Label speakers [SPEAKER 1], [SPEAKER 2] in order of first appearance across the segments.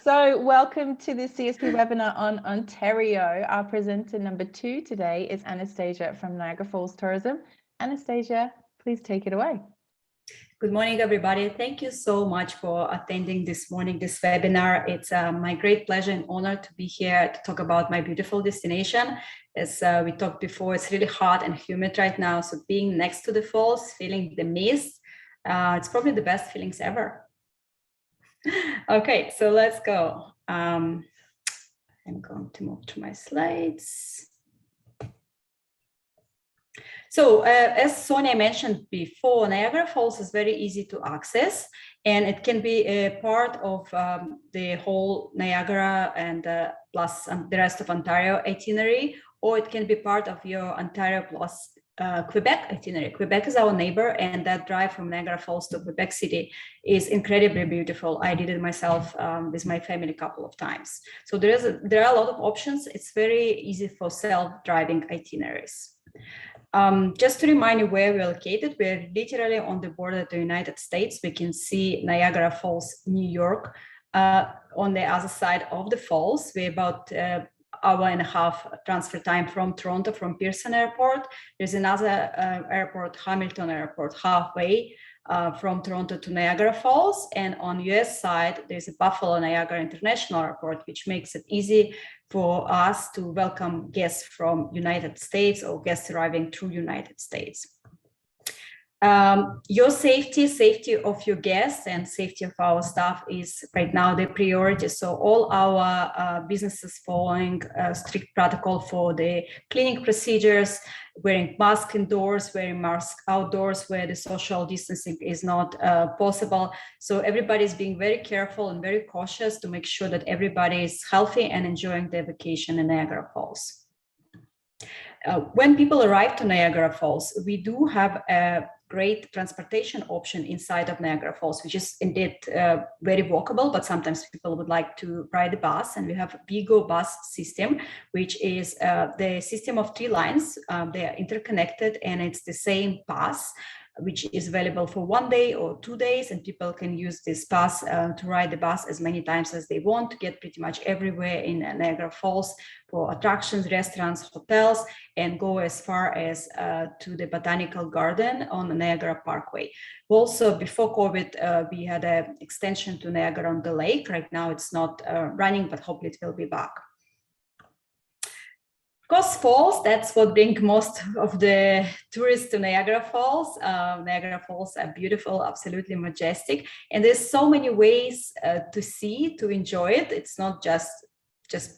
[SPEAKER 1] So welcome to the CSP webinar on Ontario. Our presenter number 2 today is Anastasia from Niagara Falls Tourism. Anastasia, please take it away.
[SPEAKER 2] Good morning, everybody. Thank you so much for attending this morning, this webinar. It's my great pleasure and honor to be here to talk about my beautiful destination. As we talked before, it's really hot and humid right now. So being next to the falls, feeling the mist, it's probably the best feelings ever. Okay, so let's go. I'm going to move to my slides. So as Sonia mentioned before, Niagara Falls is very easy to access, and it can be a part of the whole Niagara and plus the rest of Ontario itinerary, or it can be part of your Ontario plus Quebec itinerary. Quebec is our neighbor, and that drive from Niagara Falls to Quebec City is incredibly beautiful. I did it myself with my family a couple of times. So there are a lot of options. It's very easy for self-driving itineraries. Just to remind you where we're located, we're literally on the border of the United States. We can see Niagara Falls, New York, on the other side of the falls. We're about hour and a half transfer time from Toronto, from Pearson Airport. There's another airport, Hamilton Airport, halfway from Toronto to Niagara Falls. And on US side, there's a Buffalo Niagara International Airport, which makes it easy for us to welcome guests from United States or guests arriving through United States. Your safety of your guests and safety of our staff is right now the priority. So all our businesses following strict protocol for the cleaning procedures, wearing mask indoors, wearing mask outdoors where the social distancing is not possible. So everybody is being very careful and very cautious to make sure that everybody is healthy and enjoying their vacation in Niagara Falls. When people arrive to Niagara Falls, we do have a great transportation option inside of Niagara Falls, which is indeed very walkable, but sometimes people would like to ride the bus. And we have a BGO bus system, which is the system of 3 lines. They are interconnected, and it's the same pass, which is available for 1 day or 2 days, and people can use this pass to ride the bus as many times as they want to get pretty much everywhere in Niagara Falls for attractions, restaurants, hotels, and go as far as to the Botanical Garden on the Niagara Parkway. Also, before COVID, we had an extension to Niagara on the Lake. Right now it's not running, but hopefully it will be back. Of course, falls, that's what brings most of the tourists to Niagara Falls. Niagara Falls are beautiful, absolutely majestic. And there's so many ways to see, to enjoy it. It's not just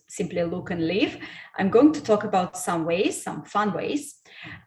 [SPEAKER 2] simply look and leave. I'm going to talk about some ways, some fun ways.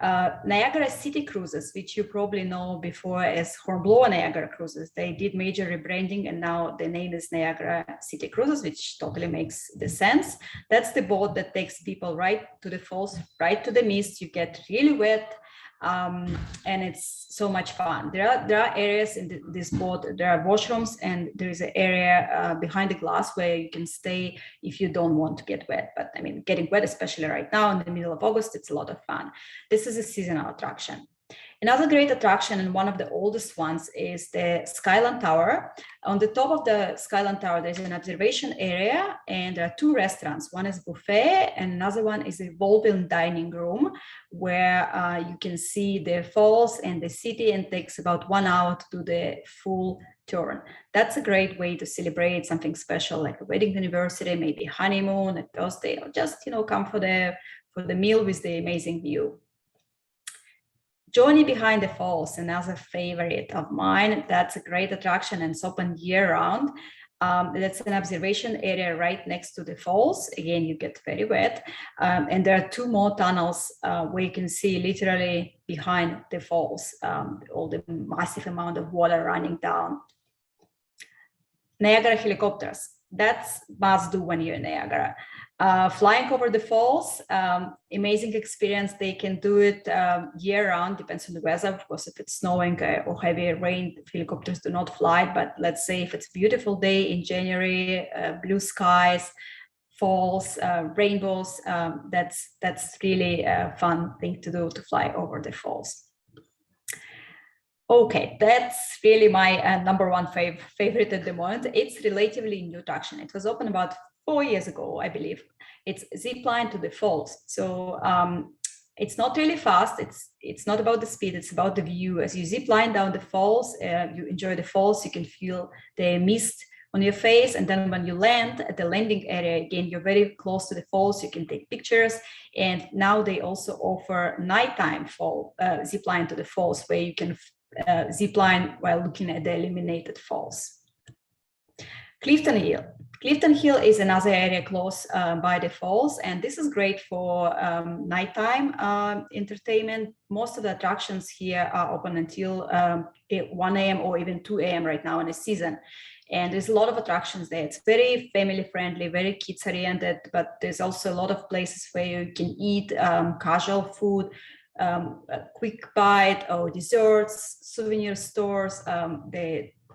[SPEAKER 2] Niagara City Cruises, which you probably know before as Hornblower Niagara Cruises. They did major rebranding, and now the name is Niagara City Cruises, which totally makes the sense. That's the boat that takes people right to the falls, right to the mist. You get really wet, and it's so much fun. There are areas in this boat, there are washrooms, and there is an area behind the glass where you can stay if you don't want to get wet. But I mean, getting wet, especially right now in the middle of August, it's a lot of fun. This is a seasonal attraction. Another great attraction, and one of the oldest ones, is the Skyline Tower. On the top of the Skyline Tower, there's an observation area, and there are 2 restaurants. One is buffet, and another one is a evolving dining room, where you can see the falls and the city, and it takes about 1 hour to do the full turn. That's a great way to celebrate something special, like a wedding anniversary, maybe honeymoon, a birthday, or just come for the meal with the amazing view. Journey Behind the Falls, another favorite of mine. That's a great attraction, and it's open year-round. That's an observation area right next to the falls. Again, you get very wet. And there are 2 more tunnels where you can see literally behind the falls, all the massive amount of water running down. Niagara Helicopters. That's must do when you're in Niagara. Flying over the falls, amazing experience. They can do it year round, depends on the weather. Of course, if it's snowing or heavy rain, helicopters do not fly. But let's say if it's a beautiful day in January, blue skies, falls, rainbows, that's really a fun thing to do, to fly over the falls. Okay, that's really my number one favorite at the moment. It's relatively new attraction. It was opened about 4 years ago, I believe. It's zip line to the falls. So it's not really fast. It's not about the speed. It's about the view. As you zip line down the falls, you enjoy the falls. You can feel the mist on your face, and then when you land at the landing area, again, you're very close to the falls. You can take pictures. And now they also offer nighttime zip line to the falls, where you can zip line while looking at the illuminated falls. Clifton Hill. Clifton Hill is another area close by the falls, and this is great for nighttime entertainment. Most of the attractions here are open until 1 a.m. or even 2 a.m. right now in the season. And there's a lot of attractions there. It's very family friendly, very kids oriented, but there's also a lot of places where you can eat casual food, a quick bite or desserts, souvenir stores.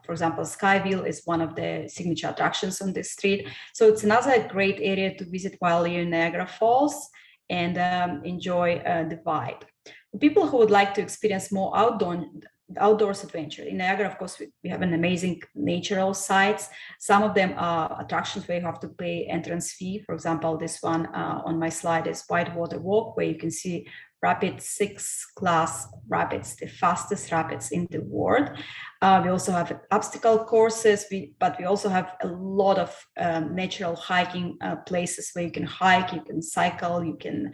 [SPEAKER 2] For example, Skyville is one of the signature attractions on this street. So it's another great area to visit while you're in Niagara Falls and enjoy the vibe. For people who would like to experience more outdoors adventure. In Niagara, of course, we have an amazing natural sites. Some of them are attractions where you have to pay entrance fee. For example, this one on my slide is Whitewater Walk, where you can see rapid 6-class rapids, the fastest rapids in the world. We also have obstacle courses, but we also have a lot of natural hiking places where you can hike, you can cycle, you can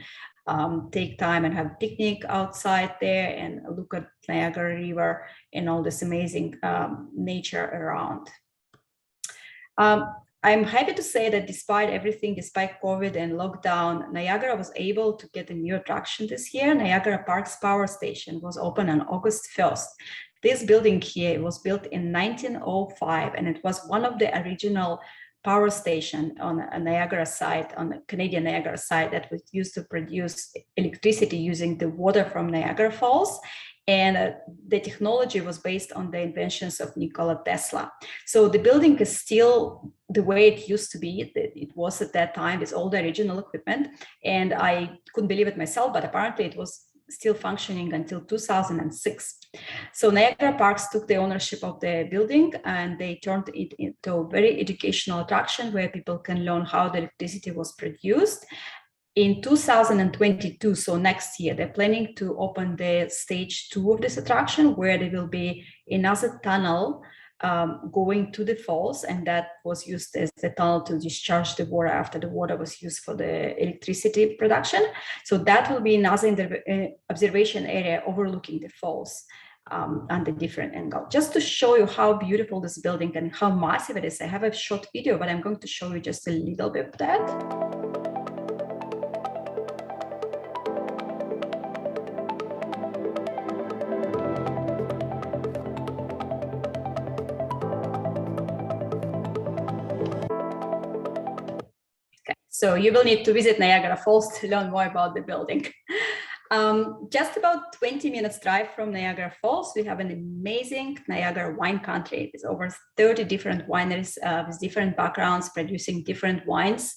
[SPEAKER 2] take time and have a picnic outside there and look at Niagara River and all this amazing nature around. I'm happy to say that despite everything, despite COVID and lockdown, Niagara was able to get a new attraction this year. Niagara Parks Power Station was opened on August 1st. This building here was built in 1905, and it was one of the original power station on a Niagara site, on the Canadian Niagara site, that was used to produce electricity using the water from Niagara Falls. And the technology was based on the inventions of Nikola Tesla. So the building is still the way it used to be. It was at that time, with all the original equipment. And I couldn't believe it myself, but apparently it was still functioning until 2006. So Niagara Parks took the ownership of the building, and they turned it into a very educational attraction where people can learn how the electricity was produced. In 2022, so next year, they're planning to open the stage 2 of this attraction, where there will be another tunnel going to the falls, and that was used as the tunnel to discharge the water after the water was used for the electricity production. So that will be another observation area overlooking the falls on the different angle. Just to show you how beautiful this building and how massive it is, I have a short video, but I'm going to show you just a little bit of that. So you will need to visit Niagara Falls to learn more about the building. Just about 20 minutes drive from Niagara Falls, we have an amazing Niagara wine country. There's over 30 different wineries with different backgrounds producing different wines.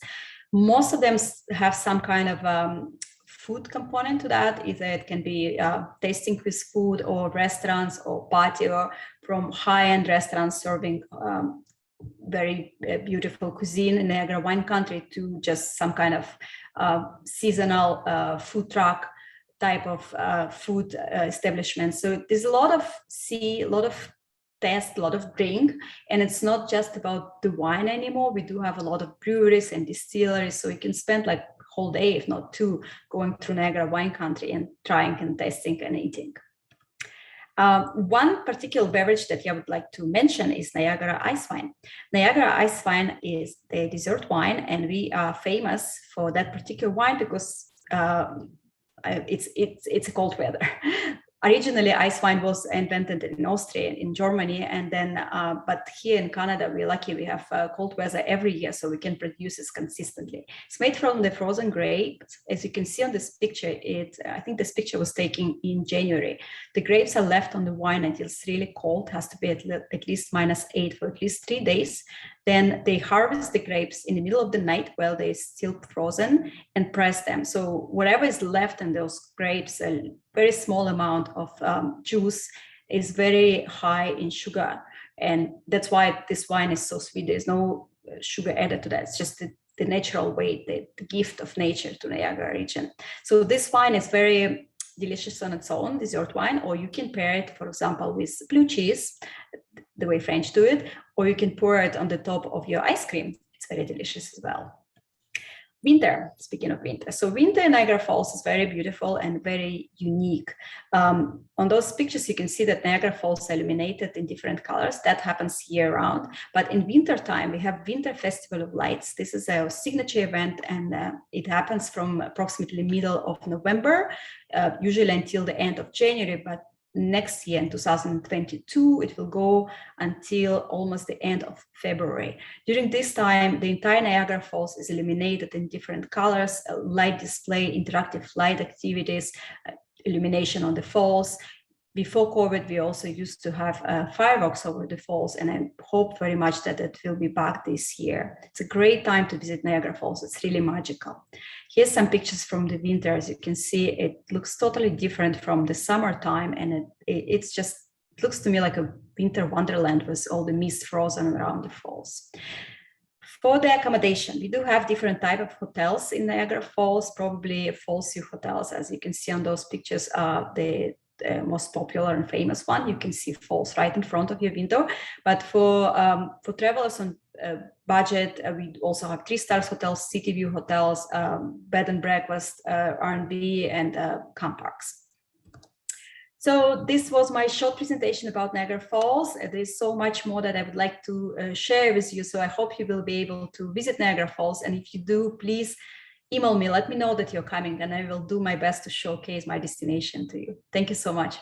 [SPEAKER 2] Most of them have some kind of food component to that. Either it can be tasting with food, or restaurants or patio, from high-end restaurants serving very beautiful cuisine in Niagara wine country, to just some kind of seasonal food truck type of food establishment. So there's a lot of a lot of taste, a lot of drink, and it's not just about the wine anymore. We do have a lot of breweries and distilleries, so you can spend like a whole day, if not two, going through Niagara wine country and trying and tasting and eating. One particular beverage that I would like to mention is Niagara Icewine. Niagara Icewine is the dessert wine, and we are famous for that particular wine because it's a cold weather. Originally, ice wine was invented in Austria, in Germany, and then, but here in Canada, we're lucky we have cold weather every year, so we can produce this consistently. It's made from the frozen grapes. As you can see on this picture, I think this picture was taken in January. The grapes are left on the wine until it's really cold, has to be at least -8 for at least 3 days. Then they harvest the grapes in the middle of the night while they're still frozen and press them. So whatever is left in those grapes, a very small amount of juice is very high in sugar. And that's why this wine is so sweet. There's no sugar added to that. It's just the natural way, the gift of nature to Niagara region. So this wine is very delicious on its own, dessert wine, or you can pair it, for example, with blue cheese, the way French do it, or you can pour it on the top of your ice cream. It's very delicious as well. Winter, speaking of winter. So winter in Niagara Falls is very beautiful and very unique. On those pictures, you can see that Niagara Falls are illuminated in different colors. That happens year round. But in winter time, we have Winter Festival of Lights. This is our signature event, and it happens from approximately middle of November, usually until the end of January. But next year in 2022, it will go until almost the end of February. During this time, the entire Niagara Falls is illuminated in different colors, light display, interactive light activities, illumination on the falls. Before COVID, we also used to have fireworks over the falls, and I hope very much that it will be back this year. It's a great time to visit Niagara Falls. It's really magical. Here's some pictures from the winter. As you can see, it looks totally different from the summertime, and it looks to me like a winter wonderland with all the mist frozen around the falls. For the accommodation, we do have different type of hotels in Niagara Falls, probably Falls View hotels. As you can see on those pictures, the most popular and famous one. You can see falls right in front of your window. But for travelers on budget, we also have 3-star hotels, city view hotels, bed and breakfast, R&B, and camp parks. So this was my short presentation about Niagara Falls. There's so much more that I would like to share with you. So I hope you will be able to visit Niagara Falls. And if you do, please email me, let me know that you're coming, and I will do my best to showcase my destination to you. Thank you so much.